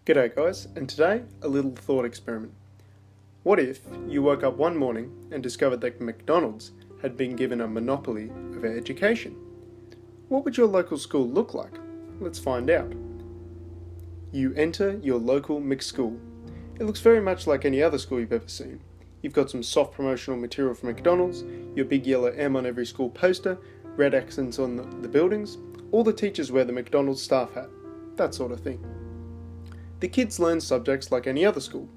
G'day guys, and today a little thought experiment. What if you woke up one morning and discovered that McDonald's had been given a monopoly over education? What would your local school look like? Let's find out. You enter your local McSchool. It looks very much like any other school you've ever seen. You've got some soft promotional material from McDonald's, your big yellow M on every school poster, red accents on the buildings, all the teachers wear the McDonald's staff hat, that sort of thing. The kids learn subjects like any other school,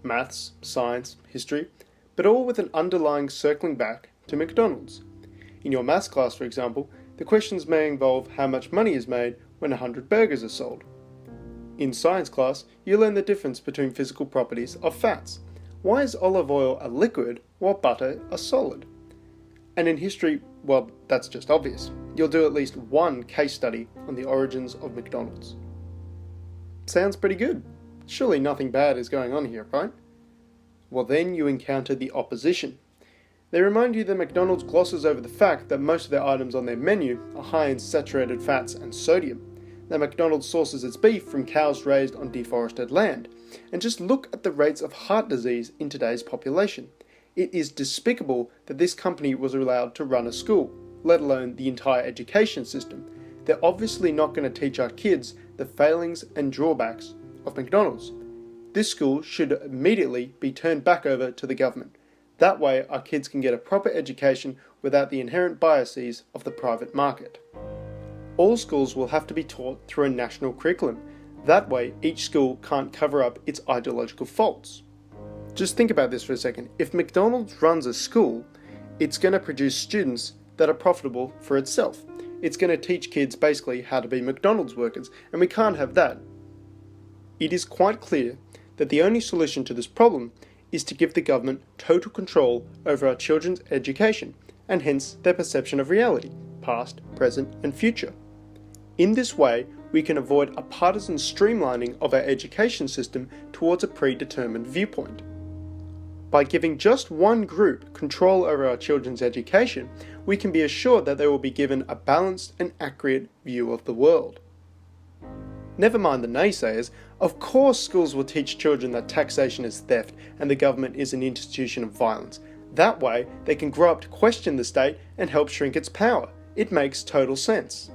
maths, science, history, but all with an underlying circling back to McDonald's. In your maths class, for example, the questions may involve how much money is made when 100 burgers are sold. In science class, you learn the difference between physical properties of fats. Why is olive oil a liquid while butter a solid? And in history, well, that's just obvious. You'll do at least one case study on the origins of McDonald's. Sounds pretty good. Surely nothing bad is going on here, right? Well, then you encounter the opposition. They remind you that McDonald's glosses over the fact that most of their items on their menu are high in saturated fats and sodium, that McDonald's sources its beef from cows raised on deforested land. And just look at the rates of heart disease in today's population. It is despicable that this company was allowed to run a school, let alone the entire education system. They're obviously not going to teach our kids the failings and drawbacks of McDonald's. This school should immediately be turned back over to the government. That way our kids can get a proper education without the inherent biases of the private market. All schools will have to be taught through a national curriculum. That way each school can't cover up its ideological faults. Just think about this for a second. If McDonald's runs a school, it's going to produce students that are profitable for itself. It's going to teach kids basically how to be McDonald's workers, and we can't have that. It is quite clear that the only solution to this problem is to give the government total control over our children's education, and hence their perception of reality, past, present, and future. In this way, we can avoid a partisan streamlining of our education system towards a predetermined viewpoint. By giving just one group control over our children's education, we can be assured that they will be given a balanced and accurate view of the world. Never mind the naysayers, of course schools will teach children that taxation is theft and the government is an institution of violence. That way, they can grow up to question the state and help shrink its power. It makes total sense.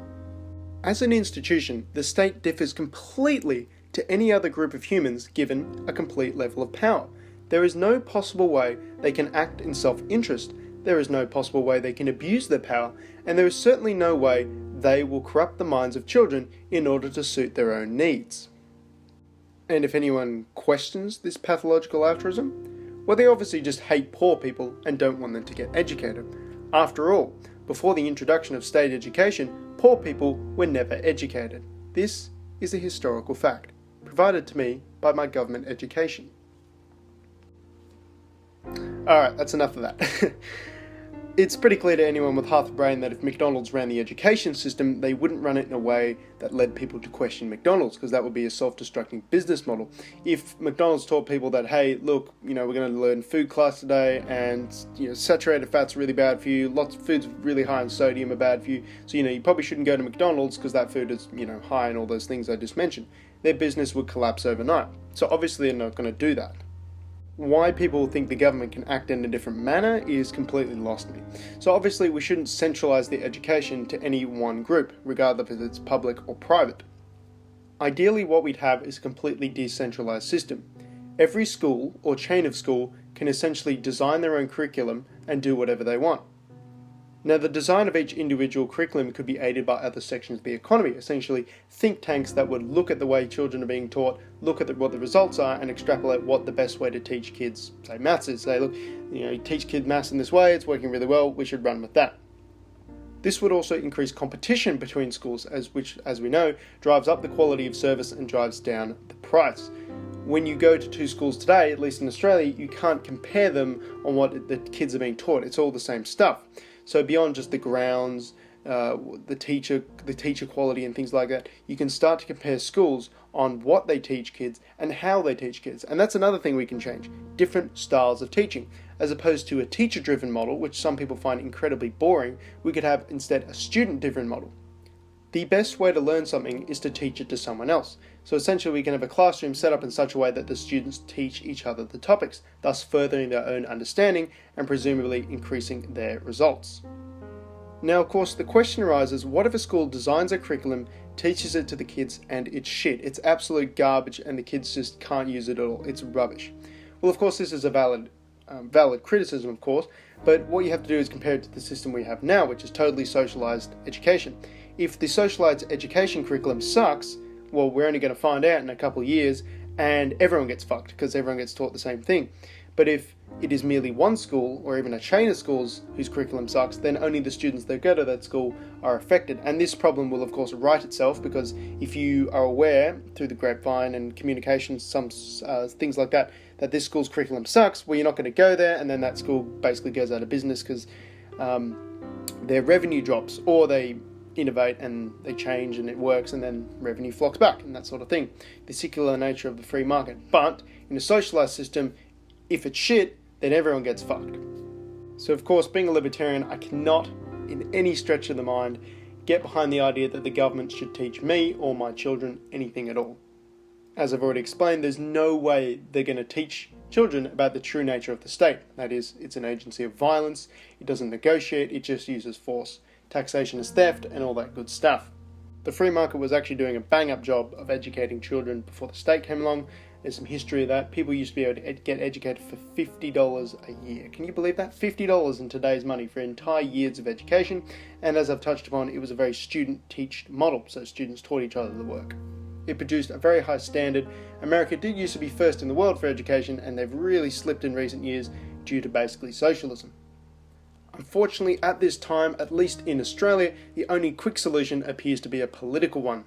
As an institution, the state differs completely to any other group of humans given a complete level of power. There is no possible way they can act in self-interest, there is no possible way they can abuse their power, and there is certainly no way they will corrupt the minds of children in order to suit their own needs. And if anyone questions this pathological altruism, well, they obviously just hate poor people and don't want them to get educated. After all, before the introduction of state education, poor people were never educated. This is a historical fact, provided to me by my government education. Alright, that's enough of that. It's pretty clear to anyone with half a brain that if McDonald's ran the education system, they wouldn't run it in a way that led people to question McDonald's, because that would be a self-destructing business model. If McDonald's taught people that, hey, look, we're going to learn food class today, and saturated fats are really bad for you, lots of foods really high in sodium are bad for you, so you probably shouldn't go to McDonald's because that food is high in all those things I just mentioned, their business would collapse overnight. So obviously they're not going to do that. Why people think the government can act in a different manner is completely lost me. So obviously we shouldn't centralise the education to any one group, regardless if it's public or private. Ideally what we'd have is a completely decentralised system. Every school or chain of school can essentially design their own curriculum and do whatever they want. Now, the design of each individual curriculum could be aided by other sections of the economy, essentially think tanks that would look at the way children are being taught, look at what the results are, and extrapolate what the best way to teach kids, say, maths is. Say, look, you teach kids maths in this way, it's working really well, we should run with that. This would also increase competition between schools, which, as we know, drives up the quality of service and drives down the price. When you go to two schools today, at least in Australia, you can't compare them on what the kids are being taught. It's all the same stuff. So beyond just the grounds, the teacher quality and things like that, you can start to compare schools on what they teach kids and how they teach kids. And that's another thing we can change. Different styles of teaching. As opposed to a teacher-driven model, which some people find incredibly boring, we could have instead a student-driven model. the best way to learn something is to teach it to someone else. So essentially we can have a classroom set up in such a way that the students teach each other the topics, thus furthering their own understanding and presumably increasing their results. Now, of course, the question arises, what if a school designs a curriculum, teaches it to the kids, and it's shit? It's absolute garbage and the kids just can't use it at all. It's rubbish. Well, of course, this is a valid criticism, of course, but what you have to do is compare it to the system we have now, which is totally socialized education. If the socialized education curriculum sucks, well, we're only going to find out in a couple of years, and everyone gets fucked because everyone gets taught the same thing. But if it is merely one school, or even a chain of schools whose curriculum sucks, then only the students that go to that school are affected. And this problem will, of course, right itself, because if you are aware, through the grapevine and communication, some things like that, that this school's curriculum sucks, well, you're not going to go there, and then that school basically goes out of business because their revenue drops, or they innovate and they change and it works, and then revenue flocks back, and that sort of thing. The secular nature of the free market. But in a socialized system, if it's shit, then everyone gets fucked. So of course, being a libertarian, I cannot, in any stretch of the mind, get behind the idea that the government should teach me or my children anything at all. As I've already explained, there's no way they're going to teach children about the true nature of the state. That is, it's an agency of violence, it doesn't negotiate, it just uses force. Taxation is theft, and all that good stuff. The free market was actually doing a bang-up job of educating children before the state came along. There's some history of that. People used to be able to get educated for $50 a year. Can you believe that? $50 in today's money for entire years of education. And as I've touched upon, it was a very student-teached model, so students taught each other the work. It produced a very high standard. America did used to be first in the world for education, and they've really slipped in recent years due to basically socialism. Unfortunately, at this time, at least in Australia, the only quick solution appears to be a political one.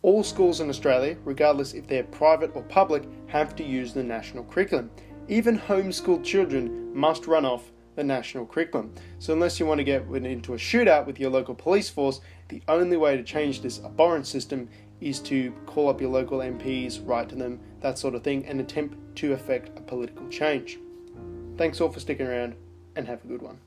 All schools in Australia, regardless if they're private or public, have to use the national curriculum. Even homeschooled children must run off the national curriculum. So unless you want to get into a shootout with your local police force, the only way to change this abhorrent system is to call up your local MPs, write to them, that sort of thing, and attempt to effect a political change. Thanks all for sticking around, and have a good one.